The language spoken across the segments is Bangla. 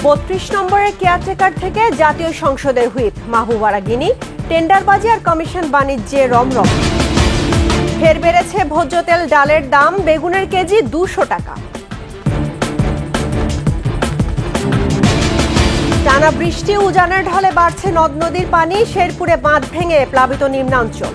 32 নম্বরের কেয়ারটেকার থেকে জাতীয় সংসদের হুইপ মাহবুব আরা গিনি। টেন্ডারবাজি আর কমিশন বাণিজ্যে রমরম। ফের বেড়েছে ভোজ্য তেল ডালের দাম, বেগুনের কেজি 200 টাকা। টানা বৃষ্টি উজানের ঢলে বাড়ছে নদ নদীর পানি, শেরপুরে বাঁধ ভেঙে প্লাবিত নিম্নাঞ্চল।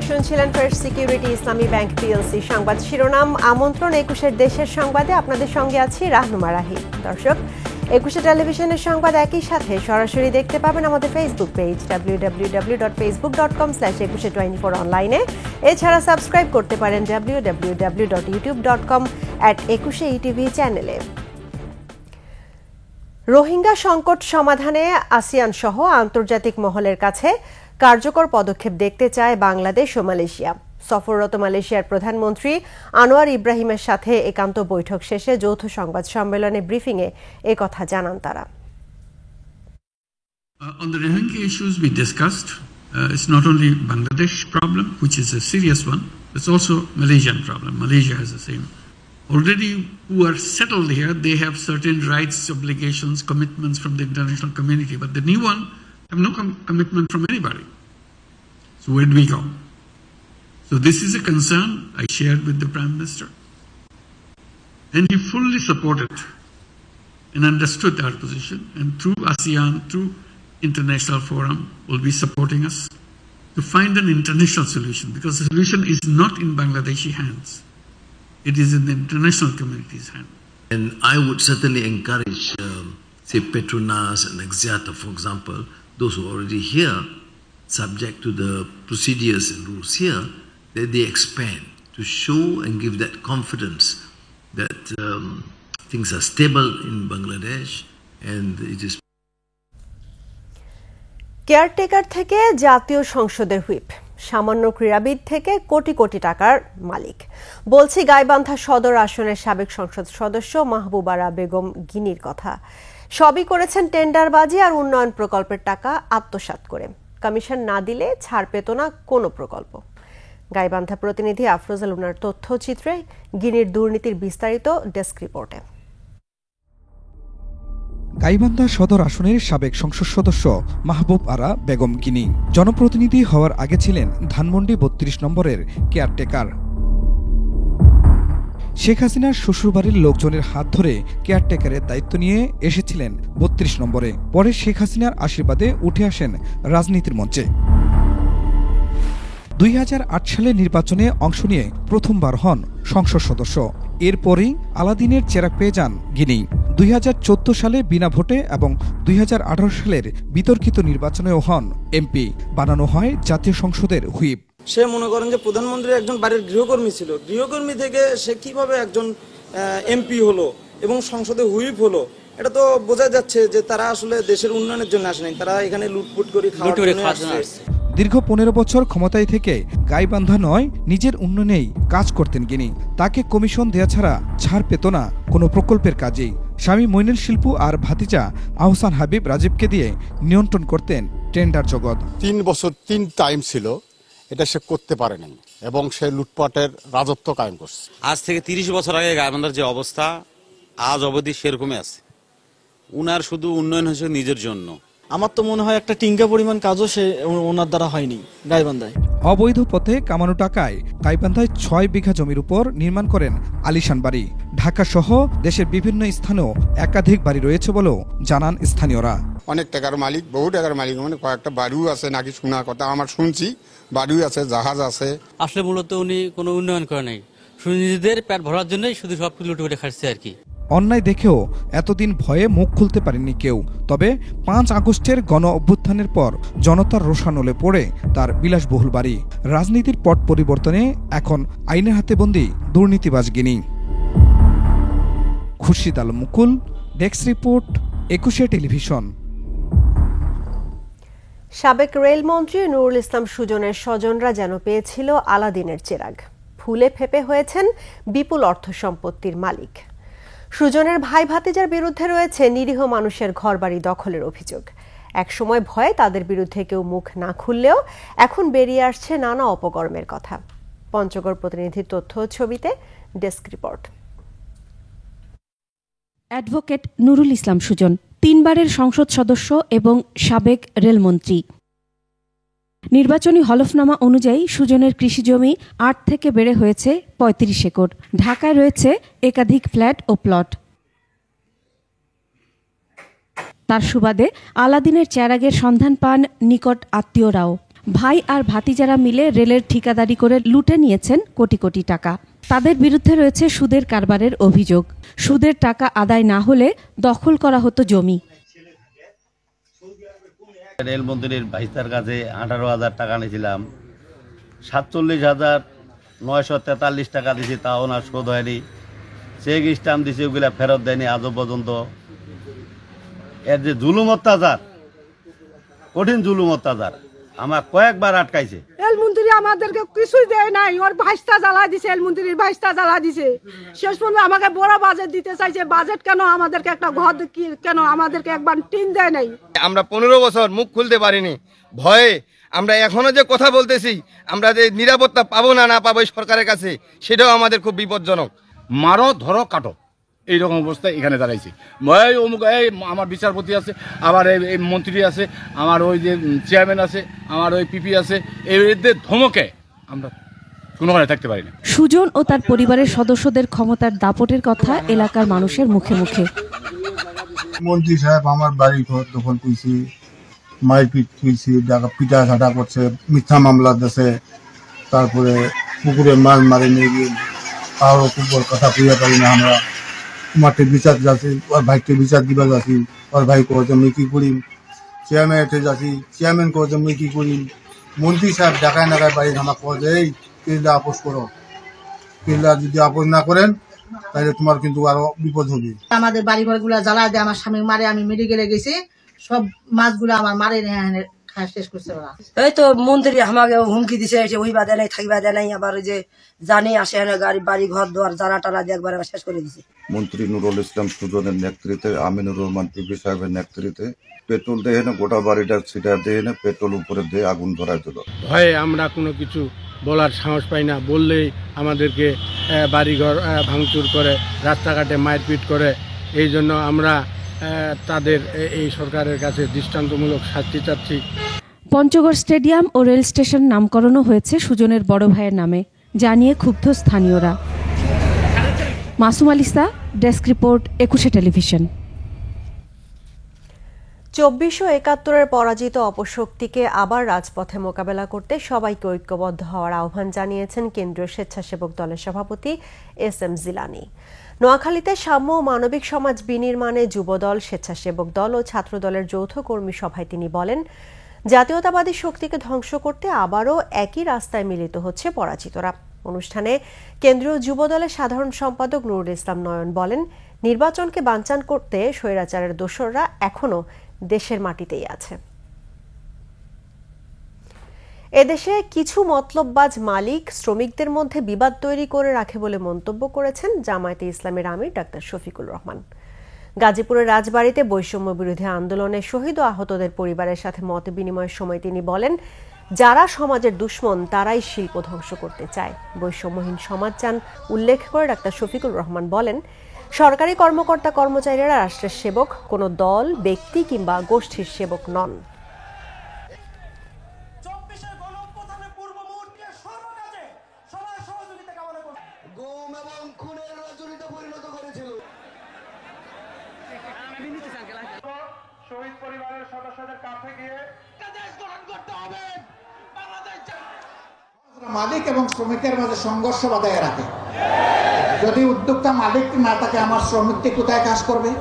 শুনছিলেন ফার্স্ট সিকিউরিটি ইসলামী ব্যাংক পিএলসি সংবাদ শিরোনাম। আমন্ত্রণ 21 দেশের সংবাদে, আপনাদের সঙ্গে আছি রাহনুমা রাহি। দর্শক, 21 টেলিভিশনের সংবাদ একই সাথে সরাসরি দেখতে পাবেন আমাদের ফেসবুক পেজ www.facebook.com/2124 অনলাইনে। এছাড়া সাবস্ক্রাইব করতে পারেন www.youtube.com/21ETV চ্যানেলে। রোহিঙ্গা সংকট সমাধানে আসিয়ান সহ আন্তর্জাতিক মহলের কাছে কার্যকর পদক্ষেপ দেখতে চায় বাংলাদেশ ও মালয়েশিয়া। সফররত মালয়েশিয়ার প্রধানমন্ত্রী আনোয়ার ইব্রাহিমের সাথে একান্ত বৈঠক শেষে যৌথ সংবাদ সম্মেলনে ব্রিফিংয়ে একথা জানান তারা। On the Rohingya issues we discussed, it's not only Bangladesh problem, which is a serious one, it's also Malaysian problem. Malaysia has the same. Already who are settled here, they have certain rights, obligations, commitments from the international community, but the new one have no commitment from anybody. So where do we go? So this is a concern I shared with the Prime Minister. And he fully supported and understood our position, and through ASEAN, through international forum, will be supporting us to find an international solution, because the solution is not in Bangladeshi hands. It is in the international community's hand. And I would certainly encourage, say, Petronas and Axiata, for example, those who are already here, subject to the procedures and rules here, that they expand to show and give that confidence that things are stable in Bangladesh and it is. Caretaker থেকে জাতীয় সংসদের হুইপ, সামান্য ক্রীড়াবিদ থেকে কোটি কোটি টাকার মালিক। বলছি গাইবান্ধা সদর আসনের সাবেক সংসদ সদস্য মাহবুব আরা বেগম গিনির কথা। সবই করেছেন টেন্ডারবাজি আর উন্নয়ন প্রকল্পের টাকা আত্মসাৎ করে। কমিশন না দিলে ছাড় পেত না কোনো প্রকল্প। গাইবান্ধা প্রতিনিধি আফরোজা লুনার তথ্যচিত্রে গিনির দুর্নীতির বিস্তারিত ডেস্ক রিপোর্টে। গাইবান্ধা সদর আসনের সাবেক সংসদ সদস্য মাহবুব আরা বেগম গিনি জনপ্রতিনিধি হওয়ার আগে ছিলেন ধানমন্ডি 32 নম্বরের কেয়ারটেকার। শেখ হাসিনার শ্বশুরবাড়ির লোকজনের হাত ধরে কেয়ারটেকারের দায়িত্ব নিয়ে এসেছিলেন 32 নম্বরে। পরে শেখ হাসিনার আশীর্বাদে উঠে আসেন রাজনীতির মঞ্চে। 2008 সালে নির্বাচনে অংশ নিয়ে প্রথমবার হন সংসদ সদস্য। এরপরই আলাদিনের চেরাগ পেয়ে যান গিনি। 2014 সালে বিনা ভোটে এবং 2018 সালের বিতর্কিত নির্বাচনেও হন এমপি। বানানো হয় জাতীয় সংসদের হুইপ। সে মনে করেন যে প্রধানমন্ত্রীর একজন বাড়ির গৃহকর্মী ছিল, গৃহকর্মী থেকে সে কিভাবে একজন এমপি হলো এবং সংসদে হুইপ হলো, এটা তো বোঝা যাচ্ছে যে তারা আসলে দেশের উন্নয়নের জন্য আসে নাই, তারা এখানে লুটপুট করে খাওয়ার জন্য আসছে। দীর্ঘ 15 বছর ক্ষমতায় থেকে গাইবান্ধা নয় নিজের উন্নয়নেই কাজ করতেন গিনি। তাকে কমিশন দেয়া ছাড়া ছাড় পেত না কোনো প্রকল্পের কাজেই। স্বামী মইনুল শিল্পু আর ভাতিজা আহসান হাবিব রাজীবকে দিয়ে নিয়ন্ত্রণ করতেন টেন্ডার জগৎ। 3 বছর 3 টাইম ছিল, এটা সে করতে পারে নাই এবং সে লুটপাটের রাজত্ব কায়েম করছে। আজ থেকে 30 বছর আগে গাইবান্ধার যে অবস্থা আজ অবধি সেরকমই আছে। উনার শুধু উন্নয়ন হয়েছে নিজের জন্য। আমার তো মনে হয় একটা টিঙ্কা পরিমাণ কাজও সে ওনার দ্বারা হয়নি গাইবান্ধায়। অবৈধ পথে কামানো টাকায় গাইবান্ধায় 6 বিঘা জমির উপর নির্মাণ করেন আলিশান বাড়ি। ঢাকা সহ দেশের বিভিন্ন স্থানেও একাধিক বাড়ি রয়েছে বলেও জানান স্থানীয়রা। অনেক টাকার মালিক, বহু টাকার মালিক, মানে কয়েকটা বাড়িও আছে নাকি শোনা কথা আমার শুনছি, বাড়িও আছে, জাহাজ আছে। আসলে মূলত উনি কোনো উন্নয়ন করে নাই, শুধু নিজেদের পেট ভরার জন্যই শুধু সব লুটে করে খাচ্ছে আর কি। অন্যায় দেখেও এতদিন ভয়ে মুখ খুলতে পারেনি কেউ। তবে 5 আগস্টের গণ অভ্যুত্থানের পর জনতার রোষানলে পড়ে তার বিলাসবহুল বাড়ি। রাজনীতির পট পরিবর্তনে এখন আইনের হাতে বন্দী দুর্নীতিবাজ গিনি। খুরশিদ আলম মুকুল, ডেস্ক রিপোর্ট, 21 টেলিভিশন। সাবেক রেলমন্ত্রী নুরুল ইসলাম সুজনের স্বজনরা যেন পেয়েছিল আলাদিনের চেরাগ। ফুলে ফেপে হয়েছেন বিপুল অর্থ সম্পত্তির মালিক। সুজনের ভাই ভাতিজার বিরুদ্ধে রয়েছে নিরীহ মানুষের ঘরবাড়ি দখলের অভিযোগ। একসময় ভয়ে তাদের বিরুদ্ধে কেউ মুখ না খুললেও এখন বেরিয়ে আসছে নানা অপকর্মের কথা। পঞ্চগড় প্রতিনিধির তথ্য ছবিতে desk report. Advocate Nurul Islam Sujan 3 বারের সংসদ সদস্য এবং সাবেক রেলমন্ত্রী। নির্বাচনী হলফনামা অনুযায়ী সুজনের কৃষিজমি 8 থেকে বেড়ে হয়েছে 35 একর। ঢাকায় রয়েছে একাধিক ফ্ল্যাট ও প্লট। তার সুবাদে আলাদিনের চেরাগের সন্ধান পান নিকট আত্মীয়রাও। ভাই আর ভাতিজারা মিলে রেলের ঠিকাদারি করে লুটে নিয়েছেন কোটি কোটি টাকা। তাদের বিরুদ্ধে রয়েছে সুদের কারবারের অভিযোগ। সুদের টাকা আদায় না হলে দখল করা হতো জমি। রেলমন্ত্রীর ভাইস্তার কাছে 18,000 টাকা নিয়েছিলাম, 47,943 টাকা দিয়েছি, তা ওনার শোধ হয়নি। চেক স্ট্যাম্প দিয়েছি, ওগুলা ফেরত দেয়নি আজও পর্যন্ত। এর যে জুলুম অত্যাচার, কঠিন জুলুম অত্যাচার, আমার কয়েকবার আটকাইছে। রেলমন্ত্রী আমাদেরকে কিছুই দেয় নাই, ওর ভাইস্তা জ্বালা দিছে, রেলমন্ত্রীর ভাইস্তা জ্বালা দিছে। শেষ পর্যন্ত আমাকে বড় বাজেট দিতে চাইছে। বাজেট কেন, আমাদেরকে একটা ঘর কেন, আমাদেরকে একবার টিন দেয় নাই। আমরা 15 বছর মুখ খুলতে পারিনি ভয়ে। আমরা এখনো যে কথা বলতেছি, আমরা যে নিরাপত্তা পাবো না পাবো সরকারের কাছে, সেটাও আমাদের খুব বিপজ্জনক। মারো ধরো কাটো, এইরকম অবস্থায় এখানে দাঁড়াইছি। অমুক এই আমার বিচারপতি আছে, আমার এই মন্ত্রী আছে, আমার ওই যে চেয়ারম্যান আছে, আমার ওই পিপি আছে, এদের ধমকে আমরা কোনো থাকতে পারি না। সুজন ও তার পরিবারের সদস্যদের ক্ষমতার দাপটের কথা এলাকার মানুষের মুখে মুখে। মন্ত্রী সাহেব আমার বাড়ি ঘর দখল করছি, মারপিট করছি, পিটা ঝাঁটা করছে, মিথ্যা মামলা দিয়েছে, তারপরে পুকুরে মাছ মারে নিয়ে গিয়ে আরো পুকুর কথা কইয়া পারি না। আমরা মাঠে বিচার যাচ্ছি, ওর ভাইকে বিচার দিবা যাচ্ছি, ওর ভাই কয়েছে মুই কি করি, চেয়ারম্যান যাচ্ছি, চেয়ারম্যান কয়েছে মুই কি করি। মন্ত্রী সাহেব ডাকায় নাকায় বাড়ি আমার কয়েছে এই কেল্লা আপোষ করো, কেল্লা যদি আপোষ না করেন তাহলে তোমার কিন্তু আরো বিপদ হবে। আমাদের বাড়ি ঘর গুলা জ্বালা দেয়, আমার স্বামী মারে, আমি মেডিকেলে গেছি, সব মাছগুলো আমার মারে শেষ করছে। এই তো মন্ত্রী আমাকে হুমকি দিছে, ওই বাদে নাই থাকবা দেয় নাই, আবার যে জানি আসে গাড়ি বাড়ি ঘর দোয়ার জ্বালা টালা দিয়ে একবার শেষ করে দিছে। মন্ত্রী নুরুল ইসলাম সুজনের নেতৃত্বে, আমিনুর রহমান পিপি সাহেবের নেতৃত্বে পেট্রোল দেয় না, গোটা বাড়িটা ছিটা দেয় না, পেট্রোল উপরে দিয়ে আগুন ধরায় দিল। ভয়ে আমরা কোনো কিছু বলার সাহস পাই না, বললেই আমাদেরকে বাড়িঘর ভাঙচুর করে, রাস্তাঘাটে মারপিট করে। এই জন্য আমরা তাদের এই সরকারের কাছে দৃষ্টান্তমূলক শাস্তি চাচ্ছি। পঞ্চগড় স্টেডিয়াম ও রেল স্টেশন নামকরণও হয়েছে সুজনের বড় ভাইয়ের নামে, জানিয়ে ক্ষুব্ধ স্থানীয়রা। Masum আলিসা, desk report, 21 television. 2471-এর পরাজিত অপশক্তিকে আবার রাজপথে মোকাবেলা করতে সবাইকে ঐক্যবদ্ধ হওয়ার আহ্বান জানিয়েছেন কেন্দ্রীয় স্বেচ্ছাসেবক দলের সভাপতি SM জিলানী। নোয়াখালীতে সাম্য ও মানবিক সমাজ বিনির্মাণে যুবদল, স্বেচ্ছাসেবক দল ও ছাত্রদলের যৌথ কর্মী সভায় তিনি বলেন, জাতীয়তাবাদী শক্তিকে ধ্বংস করতে আবারও একই রাস্তায় মিলিত হচ্ছে পরাজিতরা। অনুষ্ঠানে কেন্দ্রীয় যুবদলের সাধারণ সম্পাদক নুরুল ইসলাম নয়ন বলেন, নির্বাচনকে বানচাল করতে স্বৈরাচারের দোসররা এখনো দেশের মাটিতেই আছে। এদেশে কিছু মতলববাজ মালিক শ্রমিকদের মধ্যে বিবাদ তৈরি করে রাখে বলে মন্তব্য করেছেন জামায়াতে ইসলামের আমির ডাক্তার শফিকুল রহমান। গাজীপুরের রাজবাড়ীতে বৈষম্য বিরোধী আন্দোলনে শহীদ ও আহতদের পরিবারের সাথে মত বিনিময়ের সময় তিনি বলেন, যারা সমাজের দুশ্মন তারাই শিল্প ধ্বংস করতে চায়, বৈষম্যহীন সমাজ চান। উল্লেখ করে ডাক্তার শফিকুল রহমান বলেন, সরকারি কর্মকর্তা কর্মচারীরা রাষ্ট্রের সেবক, কোনো দল, ব্যক্তি কিংবা গোষ্ঠীর সেবক নন। শহীদ পরিবারের সদস্যদের কাছে গিয়ে দেশ গঠন করতে হবে। মালিক এবং শ্রমিকের মাঝে সংঘর্ষ বাধায় রাখে। যদি উদ্যোক্তা মালিক না থাকে, আমার শ্রমিকটি কোথায় কাজ করবে?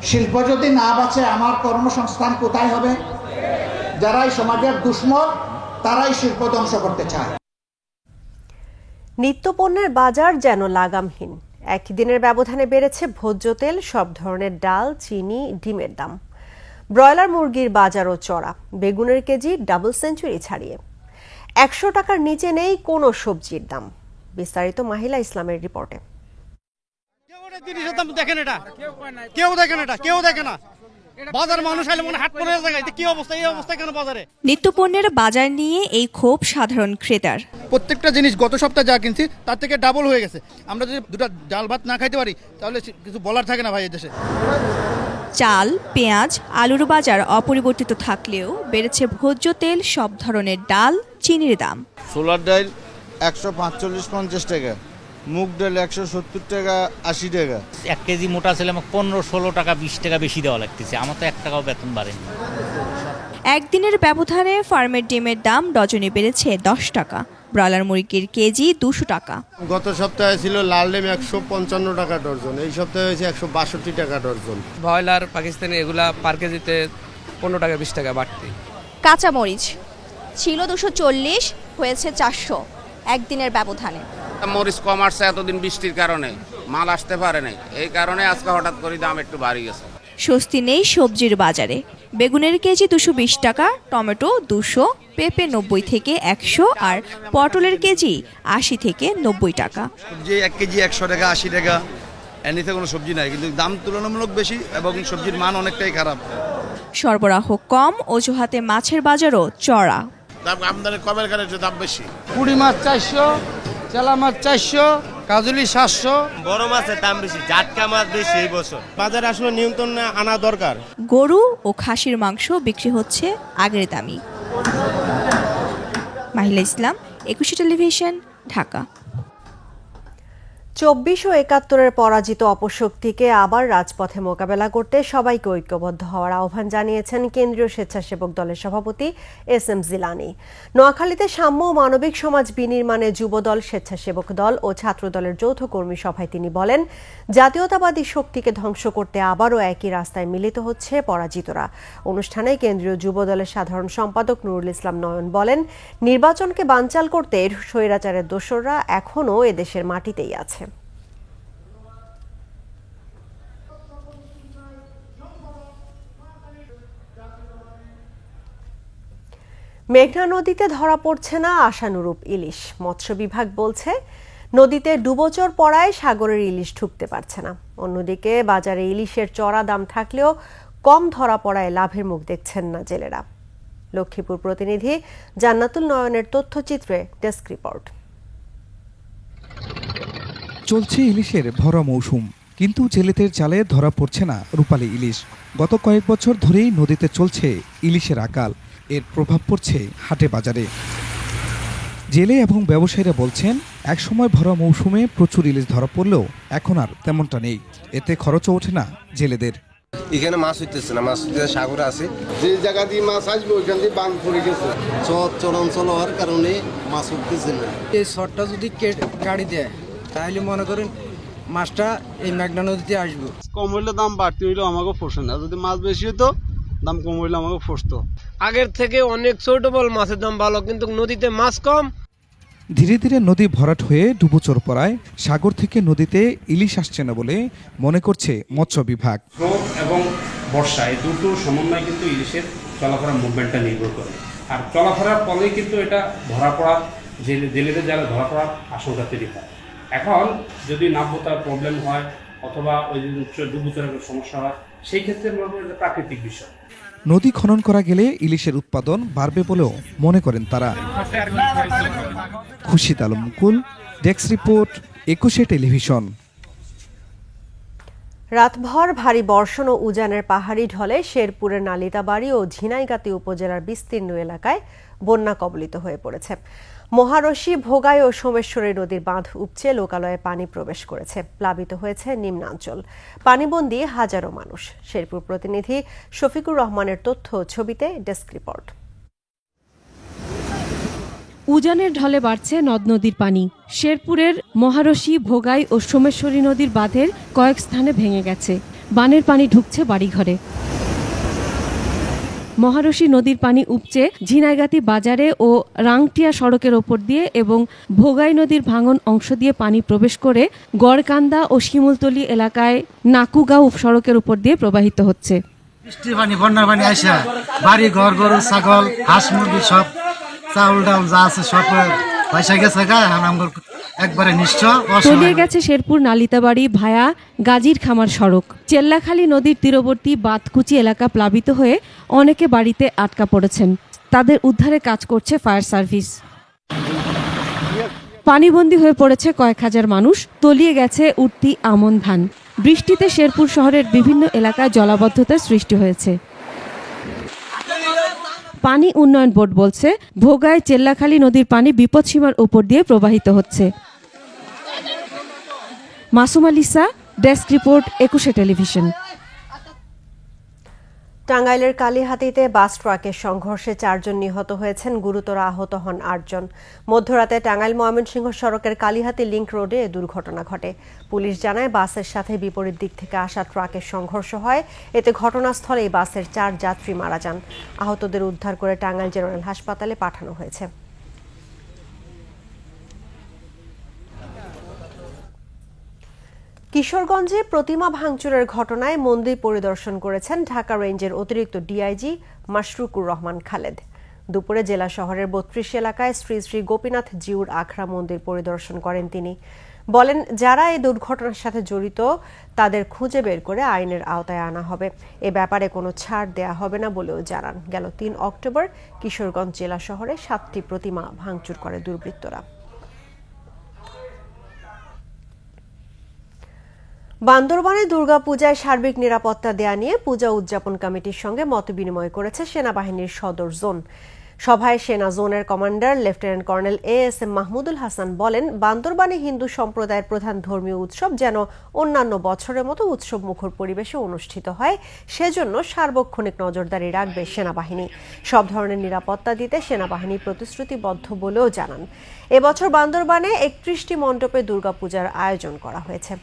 শিল্প যদি না বাঁচে, আমার কর্মসংস্থান কোথায় হবে? যারাই সমাজের দুশ্মন তারাই শিল্প ধ্বংস করতে চায়। নিত্যপণ্যের বাজার যেন লাগামহীন। একদিনের ব্যবধানে বেড়েছে ভোজ্য তেল, সব ধরনের ডাল, চিনি, ডিমের দাম। ব্রয়লার মুরগির বাজারও চড়া, বেগুনের কেজি ডাবল সেঞ্চুরি ছাড়িয়ে। 100 টাকার নিচে নেই কোনো সবজির দাম। বিস্তারিত মাহিলা ইসলামের রিপোর্টে। জিনিসের দাম দেখেন, এটা কেউ দেখেন, এটা কেউ দেখে না। বাজার মানুষ আইলে মনে হাট পড়ে যায়, কি অবস্থা, এই অবস্থা কেন বাজারে? নিত্যপণ্যের বাজার নিয়ে এই ক্ষোভ সাধারণ ক্রেতার। প্রত্যেকটা জিনিস গত সপ্তাহে যা কিনছি তার থেকে ডাবল হয়ে গেছে। আমরা যদি দুটো ডাল ভাত না খাইতে পারি তাহলে কিছু বলার থাকে না ভাই এই দেশে। চাল, পেঁয়াজ, আলুর বাজার অপরিবর্তিত থাকলেও বেড়েছে ভোজ্য তেল, সব ধরনের ডাল, চিনির দাম। ছোলার ডাল 145-50 টাকা, মুগ ডাল 170 টাকা 80 টাকা। 1 কেজি মোটা ছেলে আমাকে 15-16 টাকা 20 টাকা বেশি দেওয়া লাগতেছে। আমার তো 1 টাকাও বেতন বাড়েনি। একদিনের ব্যবধানে ফার্মের ডিমের দাম ডজনে বেড়েছে 10 টাকা, ব্রয়লার মুরগির কেজি 200 টাকা। গত সপ্তাহে ছিল লাল ডিম 155 টাকা ডজন, এই সপ্তাহে হয়েছে 162 টাকা ডজন। ব্রয়লার পাকিস্তানি এগুলা পার কেজিতে 15 টাকা 20 টাকা বাড়তি। কাঁচা মরিচ ছিল 240, হয়েছে 400 একদিনের ব্যবধানে। মরিচ কম আসছে এতদিন বৃষ্টির কারণে, মাল আসতে পারে নাই, এই কারণে আজকে হঠাৎ করে দাম একটু বাড়ি গেছে। স্বস্তি নেই সবজির বাজারে। বেগুনের কেজি 220 টাকা, টমেটো 200, পেঁপে 90 থেকে 100 আর পটলের কেজি 80 থেকে 90 টাকা। সবজি 1 কেজি 100 টাকা 80 টাকা, এনিতে কোনো সবজি নাই, কিন্তু দাম তুলনামূলক বেশি এবং সবজির মান অনেকটাই খারাপ। সরবরাহ কম, অজুহাতে মাছের বাজারও চড়া। দাম আমদানি কমের কারণে দাম বেশি। পুঁটি মাছ 400, চেলা মাছ 400, কাজলি 700। বড় মাছের দাম বেশি, জাটকা মাছ বেশি এই বছর। বাজারে আসলে নিয়ন্ত্রণ আনা দরকার। গরু ও খাসির মাংস বিক্রি হচ্ছে আগের দামই। মাহিলা ইসলাম, 21 টেলিভিশন, ঢাকা। 24 ও 71-এর পরাজিত অপশক্তিকে আবার রাজপথে মোকাবেলা করতে সবাইকে ঐক্যবদ্ধ হওয়ার আহ্বান জানিয়েছেন কেন্দ্রীয় স্বেচ্ছাসেবক দলের সভাপতি SM জিলানী। নোয়াখালীতে সাম্য ও মানবিক সমাজ বিনির্মাণে যুবদল, স্বেচ্ছাসেবক দল ও ছাত্র দলের যৌথ কর্মী সভায় তিনি বলেন, জাতীয়তাবাদী শক্তিকে ধ্বংস করতে আবারও একই রাস্তায় মিলিত হচ্ছে পরাজিতরা। অনুষ্ঠানে কেন্দ্রীয় যুবদলের সাধারণ সম্পাদক নুরুল ইসলাম নয়ন বলেন, নির্বাচনকে বানচাল করতে স্বৈরাচারের দোসররা এখনও এদেশের মাটিতেই আছে। মেঘনা নদীতে ধরা পড়ছে না আশানুরূপ ইলিশ। মৎস্য বিভাগ বলছে, নদীতে ডুবোচর পড়ায় সাগরের ইলিশ ঢুকতে পারছে না। অন্যদিকে বাজারে ইলিশের চড়া দাম থাকলেও কম ধরা পড়ায় লাভের মুখ দেখছেন না জেলেরা। লক্ষ্মীপুর প্রতিনিধি জান্নাতুল নয়নের তথ্যচিত্রে ডেস্ক রিপোর্ট। চলছে ইলিশের ভরা মৌসুম, কিন্তু জেলেদের জালে ধরা পড়ছে না রূপালী ইলিশ। গত কয়েক বছর ধরেই নদীতে চলছে ইলিশের আকাল। এর প্রভাব পড়ছে হাটে বাজারে। জেলে এবং ব্যবসায়ীরা বলছেন, একসময় ভরা মৌসুমে প্রচুর ইলিশ ধরা পড়লেও এখন আর তেমনটা নেই। এতে খরচও ওঠে না জেলেদের। এখানে মাছ হইতেছে না, মাছ সাগরে আছে, যে জায়গা দিয়ে মাছ আসবে ওইখান দিয়ে বাঁধ পড়ে গেছে। চরাঞ্চল হওয়ার কারণে মাছ উঠতেছে না। এই শটটা যদি গাড়ি দেয় তাহলে মনে করেন মাছটা এই মেঘনা নদীতে আসবে। কম হইলে দাম বাড়তি হইলেও আমাকে ফসে না, যদি মাছ বেশি হতো দাম কম হইলে আমাকে ফসতো। আগের থেকে অনেক সুইটেবল মাছের দাম ভালো, কিন্তু নদীতে মাছ কম। ধীরে ধীরে নদী ভরাট হয়ে ডুবোচর পড়ায় সাগর থেকে নদীতে ইলিশ আসছে না বলে মনে করছে মৎস্য বিভাগ। স্রোত এবং বর্ষা এই দুটো সমন্বয় কিন্তু ইলিশের চলাফেরার মুভমেন্টটা নির্ভর করে। আর চলাফেরার ফলে কিন্তু এটা ধরা পড়ার জেলেদের যারা ধরা পড়ার আশঙ্কা তৈরি হয়। এখন যদি নাব্যতার প্রবলেম হয় অথবা ওই ডুবোচরের সমস্যা হয়, সেই ক্ষেত্রে বলবো এটা প্রাকৃতিক বিষয়। নদী খনন করা গেলে ইলিশের উৎপাদন বাড়বে বলেও মনে করেন তারা। খুশিদ আলম মুকুল, ডেস্ক রিপোর্ট, 21 টেলিভিশন। রাতভর ভারী বর্ষণ ও উজানের পাহাড়ি ঢলে শেরপুরের নালিতাবাড়ি ও ঝিনাইগাতি উপজেলার বিস্তীর্ণ এলাকায় বন্যা কবলিত হয়ে পড়েছে। মহারশী, ভোগাই ও সোমেশ্বরী নদীর বাঁধ উপচে লোকালয়ে পানি প্রবেশ করেছে। প্লাবিত হয়েছে নিম্নাঞ্চল, পানিবন্দী হাজারো মানুষ। শেরপুর প্রতিনিধি শফিকুর রহমানের তথ্য ছবিতে ডেস্ক রিপোর্ট। উজানের ঢলে বাড়ছে নদ নদীর পানি। শেরপুরের মহারশী, ভোগাই ও সোমেশ্বরী নদীর বাঁধের কয়েক স্থানে ভেঙে গেছে। বানের পানি ঢুকছে বাড়িঘরে। মহারশী নদীর পানি উপচে ঝিনাইগাতি বাজারে ও রাংটিয়া সড়কের ওপর দিয়ে এবং ভোগাই নদীর ভাঙন অংশ দিয়ে পানি প্রবেশ করে গড়কান্দা ও শিমুলতলি এলাকায় নাকুগাঁও সড়কের উপর দিয়ে প্রবাহিত হচ্ছে। বৃষ্টির পানি, বন্যার পানি আসা বাড়ি ঘর, গরু, ছাগল, হাঁস মুরগি সব চাউল ডাউল যা আছে সব পয়সা গেছে গা। একবারে নিঃস্ব তলিয়ে গেছে শেরপুর নালিতাবাড়ি ভায়া গাজীর খামার সড়ক। চেল্লাখালী নদীর তীরবর্তী বাতকুচি এলাকা প্লাবিত হয়ে অনেকে বাড়িতে আটকা পড়েছেন। তাদের উদ্ধারে কাজ করছে ফায়ার সার্ভিস। পানিবন্দী হয়ে পড়েছে কয়েক হাজার মানুষ। তলিয়ে গেছে উঠতি আমন ধান। বৃষ্টিতে শেরপুর শহরের বিভিন্ন এলাকায় জলাবদ্ধতার সৃষ্টি হয়েছে। পানি উন্নয়ন বোর্ড বলছে, ভোগায় চেল্লাখালী নদীর পানি বিপদসীমার উপর দিয়ে প্রবাহিত হচ্ছে। Masum আলিসা, desk report, 21 television. টাঙ্গাইলের কালীহাতিতে বাস ট্রাকের সংঘর্ষে 4 জন নিহত হয়েছেন, গুরুতর আহত হন 8 জন। মধ্যরাতে টাঙ্গাইল ময়মনসিংহ সড়কের কালীহাতি লিংক রোডে এ দুর্ঘটনা ঘটে। পুলিশ জানায়, বাসের সাথে বিপরীত দিক থেকে আসা ট্রাকের সংঘর্ষ হয়। এতে ঘটনাস্থলেই বাসের 4 যাত্রী মারা যান। আহতদের উদ্ধার করে টাঙ্গাইল জেনারেল হাসপাতালে পাঠানো হয়েছে। কিশোরগঞ্জে প্রতিমা ভাঙচুরের ঘটনায় মন্দির পরিদর্শন করেছেন ঢাকা রেঞ্জের অতিরিক্ত ডিআইজি মাশরুকুর রহমান খালেদ। দুপুরে জেলা শহরের 32 এলাকায় শ্রী শ্রী গোপীনাথ জিউর আখড়া মন্দির পরিদর্শন করেন তিনি। বলেন, যারা এই দুর্ঘটনার সাথে জড়িত তাদের খুঁজে বের করে আইনের আওতায় আনা হবে। এ ব্যাপারে কোনো ছাড় দেয়া হবে না বলেও জানান। গেল 3 অক্টোবর কিশোরগঞ্জ জেলা শহরে 7টি প্রতিমা ভাঙচুর করে দুর্বৃত্তরা। বান্দরবানে দুর্গাপূজায় সার্বিক নিরাপত্তা দেয়া নিয়ে পূজা উদযাপন কমিটির সঙ্গে মতবিনিময় করেছে সেনাবাহিনীর সদর জোন। সভায় সেনা জোনের commander lieutenant colonel ASM Mahmudul Hasan বলেন, বান্দরবানে হিন্দু সম্প্রদায়ের প্রধান ধর্মীয় উৎসব যেন অন্যান্য বছরের মতো উৎসব মুখর পরিবেশে অনুষ্ঠিত হয়, সেজন্য সার্বক্ষণিক নজরদারি রাখবে সেনাবাহিনী। সব ধরনের নিরাপত্তা দিতে সেনাবাহিনী প্রতিশ্রুতিবদ্ধ বলেও জানান। এবছর বান্দরবানে 31টি মণ্ডপে দুর্গাপূজার আয়োজন করা হয়েছে।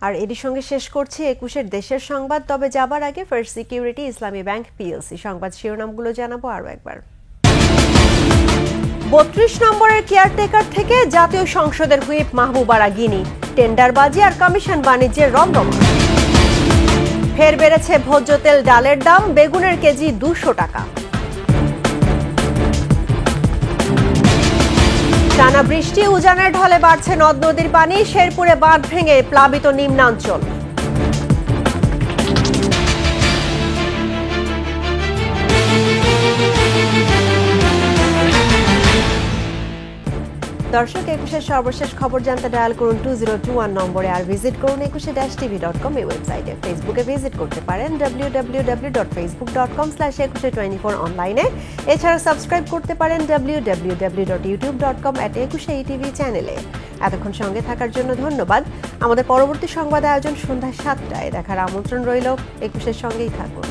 আর এর সঙ্গে শেষ করছি 21 দেশের সংবাদ। তবে যাবার আগে ফার্স্ট সিকিউরিটি ইসলামী ব্যাংক PLC সংবাদ শিরোনামগুলো জানাবো আরো একবার। 32 নম্বরের কেয়ারটেকার থেকে জাতীয় সংসদের হুইপ মাহবুবারা গিনি। টেন্ডারবাজি আর কমিশন বাণিজ্যের রমরমা। ফের বেড়েছে ভোজ্য তেল ডালের দাম, বেগুনের কেজি 200 টাকা। টানা বৃষ্টি, উজানের ঢলে বাড়ছে নদ নদীর পানি, শেরপুরে বাঁধ ভেঙে প্লাবিত নিম্নাঞ্চল। দর্শক, 21 সর্বশেষ খবর জানতে ডায়াল করুন 2021 নম্বরে, আর ভিজিট করুন 21-tv.com এই ওয়েবসাইটে। ফেসবুকে ভিজিট করতে পারেন www.facebook.com/2124 অনলাইনে। এছাড়া সাবস্ক্রাইব করতে পারেন www.youtube.com/21etv চ্যানেলে। এতক্ষণ সঙ্গে থাকার জন্য ধন্যবাদ। আমাদের পরবর্তী সংবাদ আয়োজন সন্ধ্যা 7টায় দেখার আমন্ত্রণ রইল। 21 সঙ্গেই থাকুন।